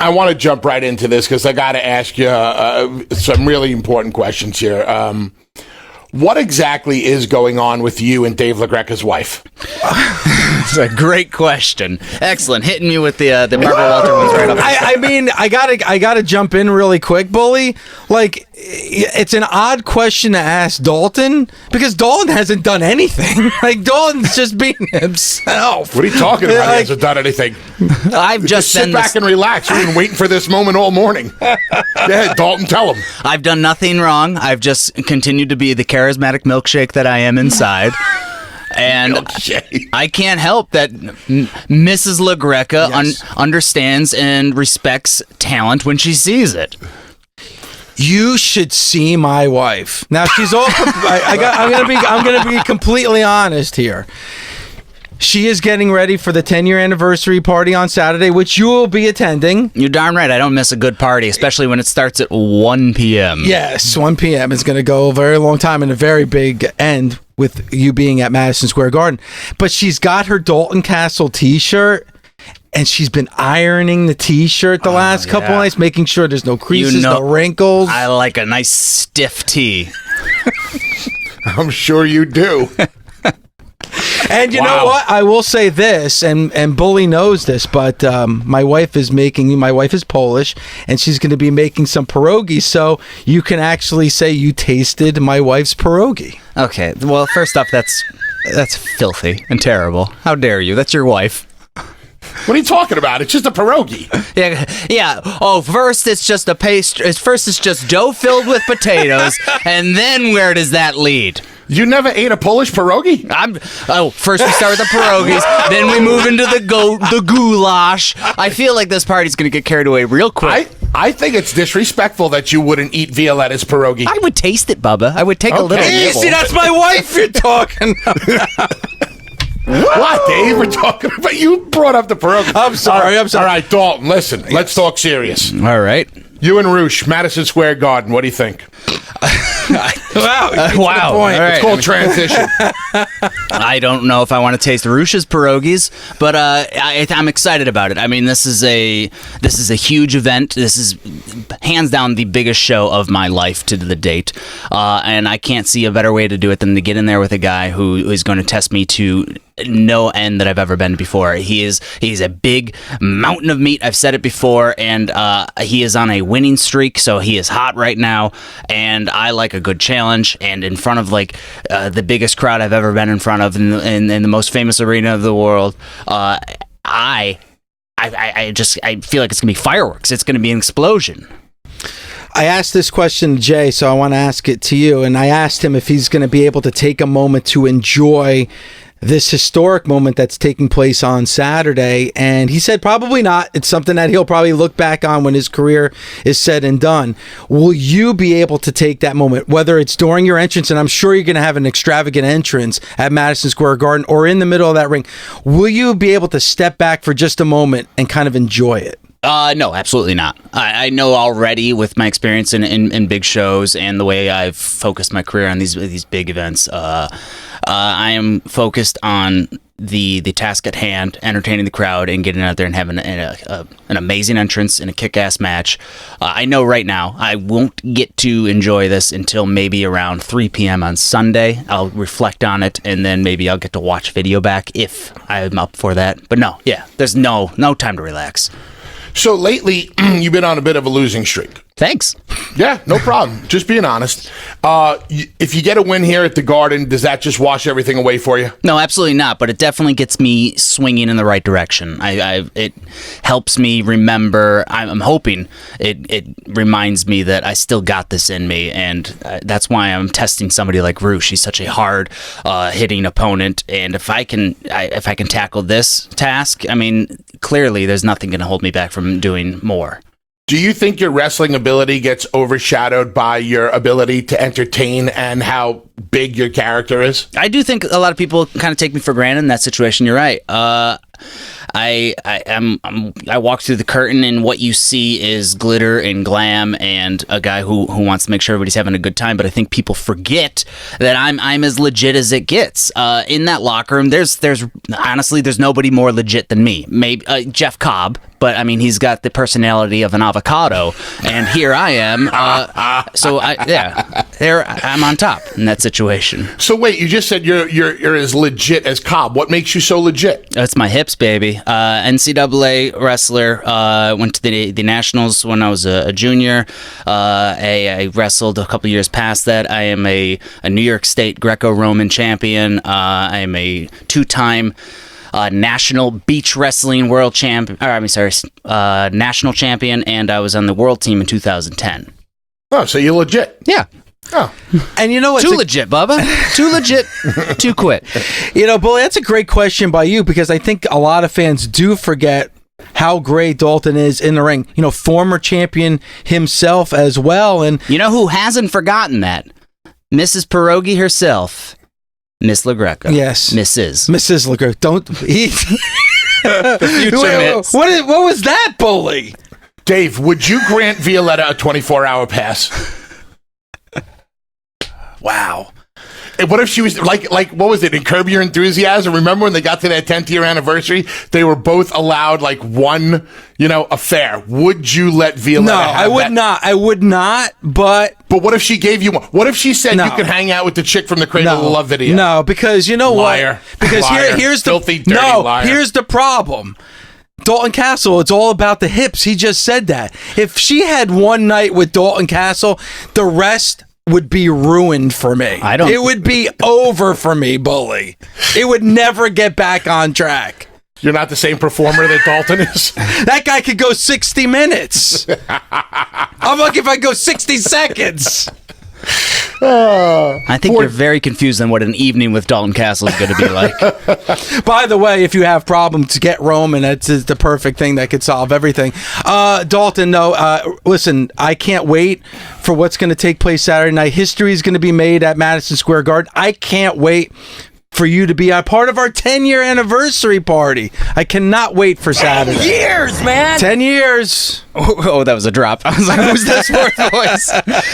I want to jump right into this because I got to ask you some really important questions here. What exactly is going on with you and Dave LaGreca's wife? It's a great question. Excellent. Hitting me with the Barbara Walter ones right up. I mean, I gotta jump in really quick, Bully. Like, it's an odd question to ask Dalton because Dalton hasn't done anything. Like, Dalton's just being himself. What are you talking about? He hasn't done anything. I've just sit back and relax. We've been waiting for this moment all morning. Yeah, Dalton, tell him. I've done nothing wrong. I've just continued to be the charismatic milkshake that I am inside. And I can't help that Mrs. LaGreca understands and respects talent when she sees it. You should see my wife. Now she's all. I'm gonna be completely honest here. She is getting ready for the 10-year anniversary party on Saturday, which you will be attending. You're darn right. I don't miss a good party, especially when it starts at 1 p.m. Yes, 1 p.m. It's going to go a very long time and a very big end with you being at Madison Square Garden. But she's got her Dalton Castle T-shirt, and she's been ironing the T-shirt the last couple nights, making sure there's no creases, no wrinkles. I like a nice stiff tee. I'm sure you do. And you know what? I will say this, and Bully knows this, but my wife is Polish, and she's going to be making some pierogies, so you can actually say you tasted my wife's pierogi. Okay, well, first off, that's filthy and terrible. How dare you? That's your wife. What are you talking about? It's just a pierogi. Yeah. Oh, first it's just a paste. First it's just dough filled with potatoes, and then where does that lead? You never ate a Polish pierogi? First we start with the pierogies, then we move into the goulash. I feel like this party's going to get carried away real quick. I think it's disrespectful that you wouldn't eat Violetta's pierogi. I would taste it, Bubba. I would take a little nibble. See, that's my wife you're talking about. What, Dave? We're talking about... You brought up the pierogi. I'm sorry. All right, Dalton, listen. Yes. Let's talk serious. All right. You and Roosh, Madison Square Garden. What do you think? Wow. All right. It's called transition. I don't know if I want to taste Roosh's pierogies, but I'm excited about it. I mean, this is a huge event. This is hands down the biggest show of my life to the date, and I can't see a better way to do it than to get in there with a guy who is going to test me to no end that I've ever been before. He's a big mountain of meat. I've said it before, and he is on a winning streak, so he is hot right now, and I like a good challenge, and in front of the biggest crowd I've ever been in front of in the most famous arena of the world, I feel like it's gonna be fireworks. It's gonna be an explosion. I asked this question to Jay, so I want to ask it to you, and I asked him if he's going to be able to take a moment to enjoy this historic moment that's taking place on Saturday, and he said probably not. It's something that he'll probably look back on when his career is said and done. Will you be able to take that moment, whether it's during your entrance, and I'm sure you're going to have an extravagant entrance at Madison Square Garden, or in the middle of that ring? Will you be able to step back for just a moment and kind of enjoy it? No, absolutely not. I know already with my experience in big shows and the way I've focused my career on these big events, I am focused on the task at hand, entertaining the crowd and getting out there and having an amazing entrance in a kick-ass match. I know right now I won't get to enjoy this until maybe around 3 p.m. on Sunday. I'll reflect on it, and then maybe I'll get to watch video back if I'm up for that. But no, there's no time to relax. So lately, you've been on a bit of a losing streak. Thanks. Yeah, no problem. Just being honest. If you get a win here at the Garden, does that just wash everything away for you? No, absolutely not. But it definitely gets me swinging in the right direction. It helps me remember. I'm hoping it reminds me that I still got this in me, and that's why I'm testing somebody like Roosh. He's such a hard hitting opponent, and if I can tackle this task, I mean, clearly there's nothing going to hold me back from doing more. Do you think your wrestling ability gets overshadowed by your ability to entertain and how big your character is? I do think a lot of people kind of take me for granted in that situation. You're right. I walk through the curtain, and what you see is glitter and glam, and a guy who wants to make sure everybody's having a good time. But I think people forget that I'm as legit as it gets. In that locker room, there's honestly nobody more legit than me. Maybe Jeff Cobb. But I mean, he's got the personality of an avocado, and here I am. I'm on top in that situation. So wait, you just said you're as legit as Cobb. What makes you so legit? That's my hips, baby. NCAA wrestler. Went to the nationals when I was a junior. I wrestled a couple years past that. I am a New York State Greco-Roman champion. I am a two-time national beach wrestling world champion. National champion, and I was on the world team in 2010. Oh, so you're legit. Yeah. Oh. And you know what? Too legit, Bubba. Too legit to quit. You know, Bully, that's a great question by you, because I think a lot of fans do forget how great Dalton is in the ring. You know, former champion himself as well. And you know who hasn't forgotten that? Mrs. Pierogi herself. Miss LaGreca. Yes. Mrs. LaGreca. Don't eat. The future Miss. What was that, Bully? Dave, would you grant Violetta a 24-hour pass? Wow. And what if she was like what was it in Curb Your Enthusiasm? Remember when they got to that 10th year anniversary? They were both allowed like one, affair. Would you let Violetta have I would not. I would not, but what if she gave you one? What if she said you could hang out with the chick from the Cradle of Love video? No, because you know Liar. what? Because Liar. here's Filthy, the dirty liar. Here's the problem. Dalton Castle, it's all about the hips. He just said that. If she had one night with Dalton Castle, the rest would be ruined for me. It would be over for me, Bully. It would never get back on track. You're not the same performer that Dalton is? That guy could go 60 minutes. I'm lucky if I go 60 seconds. I think you're very confused on what an evening with Dalton Castle is going to be like. By the way, if you have problems, get Roman. That's the perfect thing that could solve everything. Dalton, no, listen, I can't wait for what's going to take place Saturday night. History is going to be made at Madison Square Garden. I can't wait for you to be a part of our 10-year anniversary party. I cannot wait for Saturday. 10 years, man! 10 years. Oh, that was a drop. I was like, who's this voice?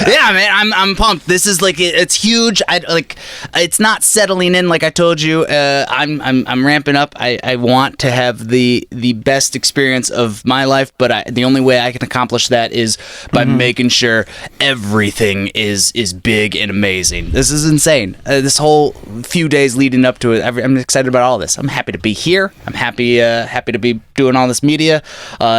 Yeah, man, I'm pumped. This is like, it's huge. It's not settling in like I told you. I'm ramping up. I want to have the best experience of my life, but the only way I can accomplish that is by making sure everything is big and amazing. This is insane. This whole few days leading up to it, I'm excited about all this. I'm happy to be here. I'm happy to be doing all this media.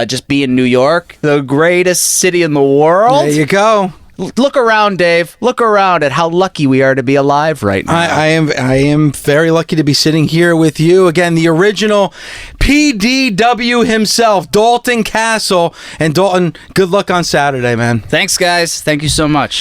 Just be in New York, the greatest city in the world. There you go. Look around, Dave. Look around at how lucky we are to be alive right now. I am very lucky to be sitting here with you. Again, the original PDW himself, Dalton Castle. And Dalton, good luck on Saturday, man. Thanks, guys. Thank you so much.